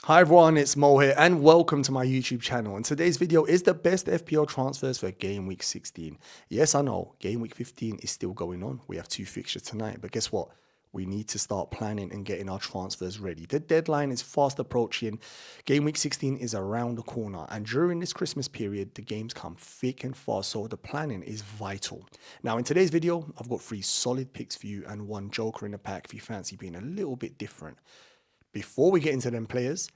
Hi everyone, it's Mo here and welcome to my YouTube channel. And today's video is the best FPL transfers for game week 16. Yes, I know, game week 15 is still going on. We have 2 fixtures tonight, but guess what? We need to start planning and getting our transfers ready. The deadline is fast approaching. Game week 16 is around the corner. And during this Christmas period, the games come thick and fast, so the planning is vital. Now, in today's video, I've got 3 solid picks for you and 1 joker in the pack if you fancy being a little bit different. Before we get into them players,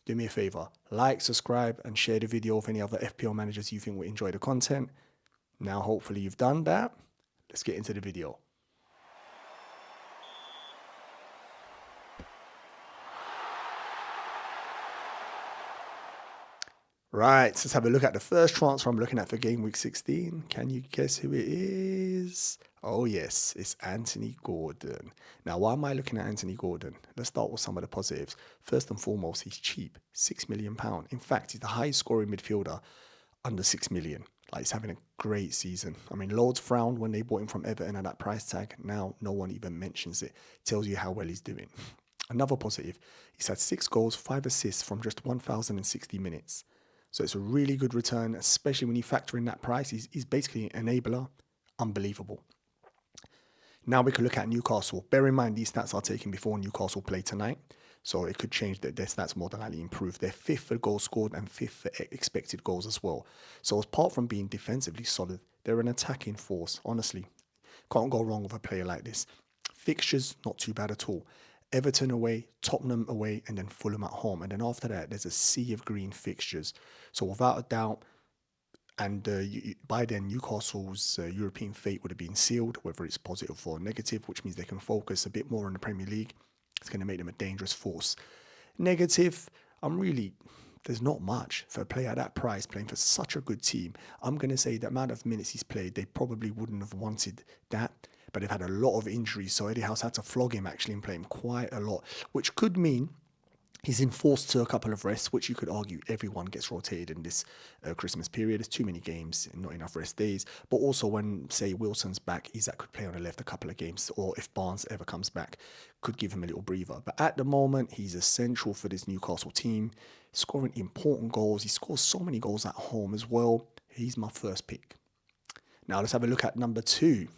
do me a favor, like, subscribe, and share the video with any other FPL managers you think will enjoy the content. Now, hopefully you've done that. Let's get into the video. Right, let's have a look at the first transfer I'm looking at for game week 16. Can you guess who it is? Oh yes, it's Anthony Gordon. Now, why am I looking at Anthony Gordon? Let's start with some of the positives. First and foremost, he's cheap, £6 million. In fact, he's the highest scoring midfielder under 6 million. Like, he's having a great season. I mean, Lords frowned when they bought him from Everton at that price tag. Now, no one even mentions it. Tells you how well he's doing. Another positive, he's had 6 goals, 5 assists from just 1,060 minutes. So it's a really good return, especially when you factor in that price. He's basically an enabler. Unbelievable. Now we can look at Newcastle. Bear in mind, these stats are taken before Newcastle play tonight. So it could change their stats more than likely improve. They're 5th for goals scored and 5th for expected goals as well. So apart from being defensively solid, they're an attacking force. Honestly, can't go wrong with a player like this. Fixtures, not too bad at all. Everton away, Tottenham away, and then Fulham at home. And then after that, there's a sea of green fixtures. So without a doubt, and by then, Newcastle's European fate would have been sealed, whether it's positive or negative, which means they can focus a bit more on the Premier League. It's going to make them a dangerous force. Negative, there's not much for a player at that price playing for such a good team. I'm going to say the amount of minutes he's played, they probably wouldn't have wanted that. But they've had a lot of injuries, so Eddie House had to flog him actually and play him quite a lot, which could mean he's enforced to a couple of rests, which you could argue everyone gets rotated in this Christmas period. There's too many games and not enough rest days. But also when, say, Wilson's back, Isak could play on the left a couple of games, or if Barnes ever comes back, could give him a little breather. But at the moment, he's essential for this Newcastle team, scoring important goals. He scores so many goals at home as well. He's my first pick. Now let's have a look at number 2.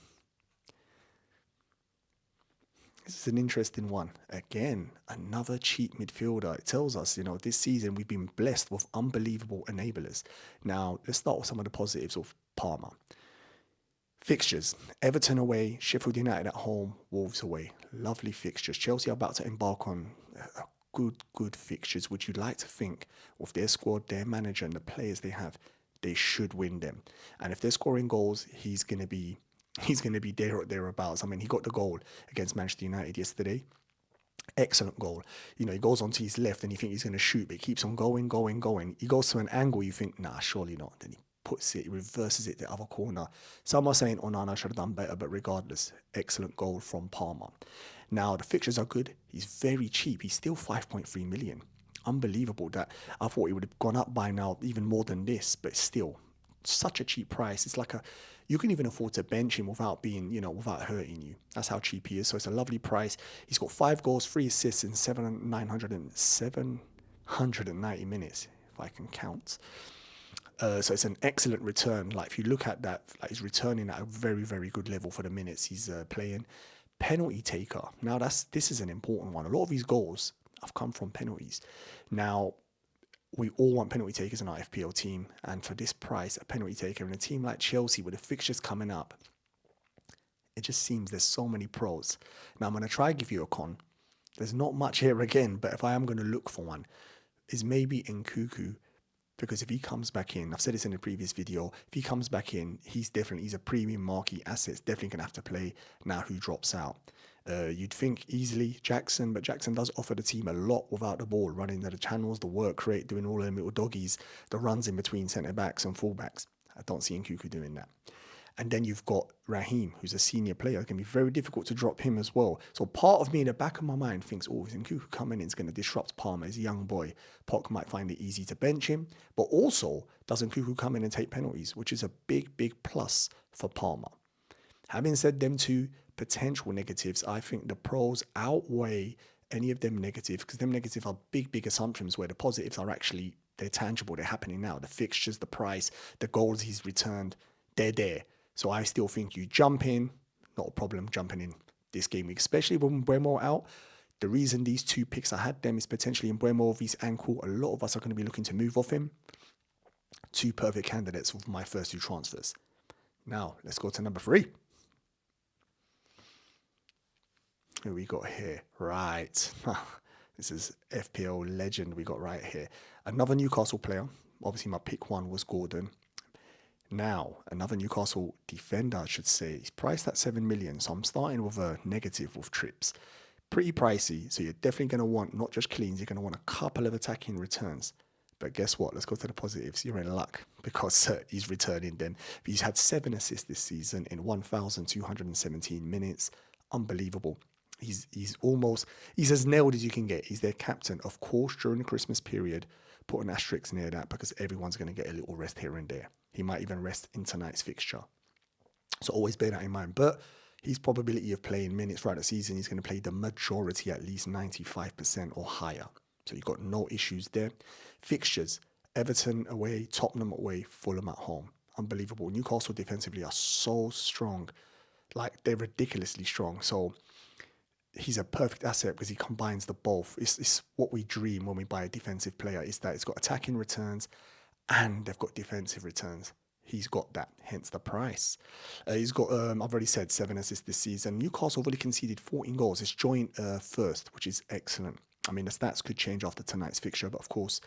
This is an interesting one. Again, another cheap midfielder. It tells us, this season we've been blessed with unbelievable enablers. Now, let's start with some of the positives of Parma. Fixtures. Everton away, Sheffield United at home, Wolves away. Lovely fixtures. Chelsea are about to embark on good fixtures, which you'd like to think with their squad, their manager, and the players they have, they should win them. And if they're scoring goals, he's going to be there or thereabouts. I mean, he got the goal against Manchester United yesterday. Excellent goal. He goes onto his left and you think he's going to shoot, but he keeps on going. He goes to an angle, you think, nah, surely not. Then he puts it, he reverses it to the other corner. Some are saying Onana should have done better, but regardless, excellent goal from Palmer. Now, the fixtures are good. He's very cheap. He's still 5.3 million. Unbelievable that I thought he would have gone up by now even more than this, but still, such a cheap price. It's like you can even afford to bench him without being, without hurting you. That's how cheap he is. So it's a lovely price. He's got 5 goals, 3 assists in 790 minutes, if I can count. So it's an excellent return. Like, if you look at that, like, he's returning at a very, very good level for the minutes he's playing. Penalty taker. Now, this is an important one. A lot of his goals have come from penalties. Now, we all want penalty takers in our FPL team, and for this price, a penalty taker in a team like Chelsea with the fixtures coming up, it just seems there's so many pros. Now, I'm going to try to give you a con. There's not much here again, but if I am going to look for one, is maybe Nkunku, because if he comes back in, I've said this in the previous video, if he comes back in, he's a premium marquee asset. It's definitely going to have to play now who drops out. You'd think easily Jackson, but Jackson does offer the team a lot without the ball, running the channels, the work rate, doing all them little doggies, the runs in between centre-backs and full-backs. I don't see Nkunku doing that. And then you've got Raheem, who's a senior player. It can be very difficult to drop him as well. So part of me in the back of my mind thinks, is Nkunku coming in, is going to disrupt Palmer. He's a young boy. Poch might find it easy to bench him. But also, does Nkunku come in and take penalties, which is a big, big plus for Palmer. Having said them two potential negatives, I think the pros outweigh any of them negative, because them negative are big, big assumptions where the positives are actually, they're tangible, they're happening now. The fixtures, the price, the goals he's returned, they're there. So I still think you jump in, not a problem jumping in this game week, especially when Mbeumo out. The reason these two picks I had them is potentially in Mbeumo with his ankle. A lot of us are going to be looking to move off him. Two perfect candidates with my first two transfers. Now, let's go to number 3. Who we got here? Right. This is FPL legend we got right here. Another Newcastle player. Obviously, my pick 1 was Gordon. Now, another Newcastle defender, I should say. He's priced at 7 million, so I'm starting with a negative with trips. Pretty pricey, so you're definitely going to want not just cleans, you're going to want a couple of attacking returns. But guess what? Let's go to the positives. You're in luck because he's returning then. He's had 7 assists this season in 1,217 minutes. Unbelievable. He's as nailed as you can get. He's their captain. Of course, during the Christmas period, put an asterisk near that because everyone's going to get a little rest here and there. He might even rest in tonight's fixture. So always bear that in mind. But his probability of playing minutes throughout the season, he's going to play the majority, at least 95% or higher. So you've got no issues there. Fixtures, Everton away, Tottenham away, Fulham at home. Unbelievable. Newcastle defensively are so strong. Like, they're ridiculously strong. So he's a perfect asset because he combines the both. It's what we dream when we buy a defensive player, is that it's got attacking returns and they've got defensive returns. He's got that, hence the price. He's got, I've already said, 7 assists this season. Newcastle have only conceded 14 goals. It's joint first, which is excellent. I mean, the stats could change after tonight's fixture, but of course,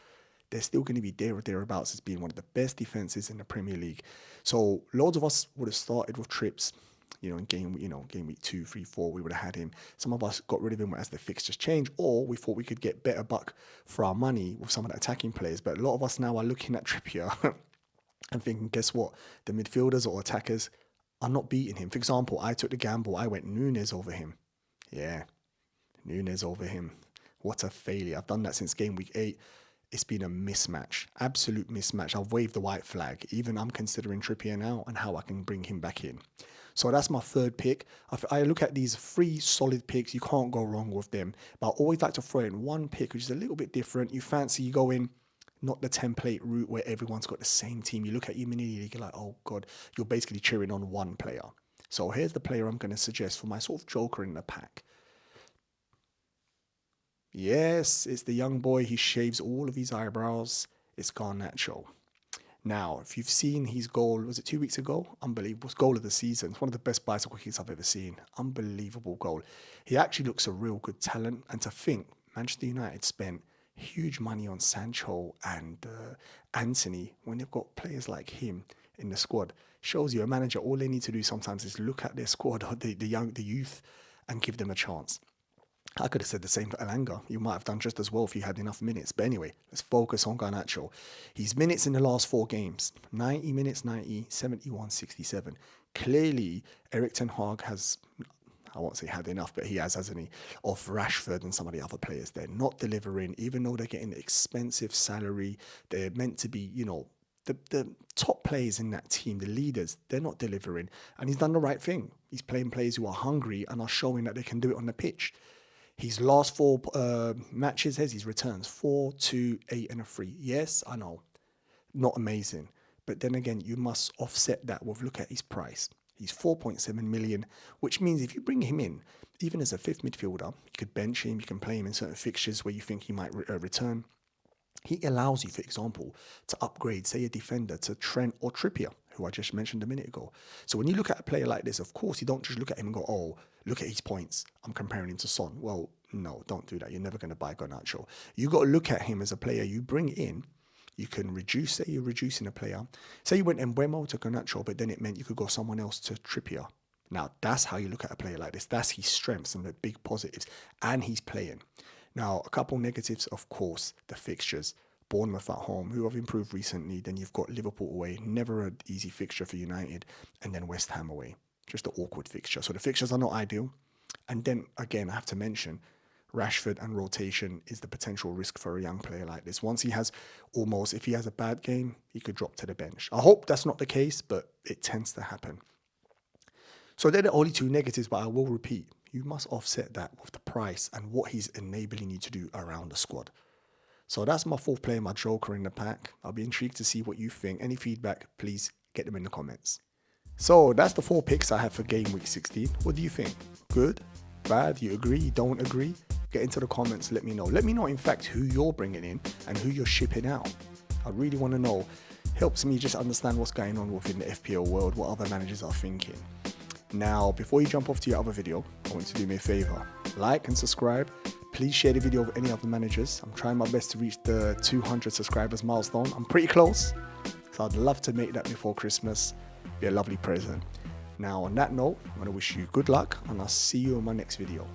they're still going to be there or thereabouts as being one of the best defenses in the Premier League. So loads of us would have started with trips. In game week 2, 3, 4, we would have had him. Some of us got rid of him as the fixtures changed, or we thought we could get better buck for our money with some of the attacking players. But a lot of us now are looking at Trippier and thinking, guess what? The midfielders or attackers are not beating him. For example, I took the gamble. I went Nunes over him. Yeah, Nunes over him. What a failure. I've done that since game week 8. It's been a mismatch, absolute mismatch. I've waved the white flag. Even I'm considering Trippier now and how I can bring him back in. So that's my third pick. I look at these 3 solid picks. You can't go wrong with them. But I always like to throw in one pick, which is a little bit different. You fancy you go in, not the template route where everyone's got the same team. You look at your mini league, you're like, oh God, you're basically cheering on one player. So here's the player I'm going to suggest for my sort of joker in the pack. Yes, it's the young boy. He shaves all of his eyebrows. It's Garnacho. Now, if you've seen his goal, was it 2 weeks ago? Unbelievable. Goal of the season. It's one of the best bicycle kicks I've ever seen. Unbelievable goal. He actually looks a real good talent. And to think, Manchester United spent huge money on Sancho and Anthony when they've got players like him in the squad. Shows you a manager, all they need to do sometimes is look at their squad, the youth, and give them a chance. I could have said the same for Elanga. You might have done just as well if you had enough minutes. But anyway, let's focus on Garnacho. His minutes in the last 4 games, 90 minutes, 90, 71, 67. Clearly, Eric Ten Hag has, I won't say had enough, but he has, hasn't he, of Rashford and some of the other players. They're not delivering, even though they're getting expensive salary. They're meant to be, the top players in that team, the leaders, they're not delivering. And he's done the right thing. He's playing players who are hungry and are showing that they can do it on the pitch. His last 4 matches has his returns 4, 2, 8, and a 3. Yes, I know, not amazing, but then again, you must offset that with look at his price. He's 4.7 million, which means if you bring him in, even as a 5th midfielder, you could bench him, you can play him in certain fixtures where you think he might return. He allows you, for example, to upgrade, say, a defender to Trent or Trippier, who I just mentioned a minute ago. So when you look at a player like this, of course, you don't just look at him and go, oh, look at his points. I'm comparing him to Son. Well, no, don't do that. You're never going to buy Garnacho. You got to look at him as a player you bring in. You can reduce, say you're reducing a player. Say you went Mbeumo to Garnacho, but then it meant you could go someone else to Trippier. Now, that's how you look at a player like this. That's his strengths and the big positives. And he's playing. Now, a couple negatives, of course, the fixtures. Bournemouth at home, who have improved recently. Then you've got Liverpool away, never an easy fixture for United. And then West Ham away, just an awkward fixture. So the fixtures are not ideal. And then, again, I have to mention, Rashford and rotation is the potential risk for a young player like this. Once he has if he has a bad game, he could drop to the bench. I hope that's not the case, but it tends to happen. So they're the only 2 negatives, but I will repeat, you must offset that with the price and what he's enabling you to do around the squad. So that's my fourth player, my joker in the pack. I'll be intrigued to see what you think. Any feedback, please get them in the comments. So that's the 4 picks I have for game week 16. What do you think? Good? Bad? You agree? You don't agree? Get into the comments, let me know. Let me know, in fact, who you're bringing in and who you're shipping out. I really want to know. Helps me just understand what's going on within the FPL world, what other managers are thinking. Now, before you jump off to your other video, I want you to do me a favor. Like and subscribe. Please share the video with any other managers. I'm trying my best to reach the 200 subscribers milestone. I'm pretty close, so I'd love to make that before Christmas. Be a lovely present. Now, on that note, I want to wish you good luck, and I'll see you in my next video.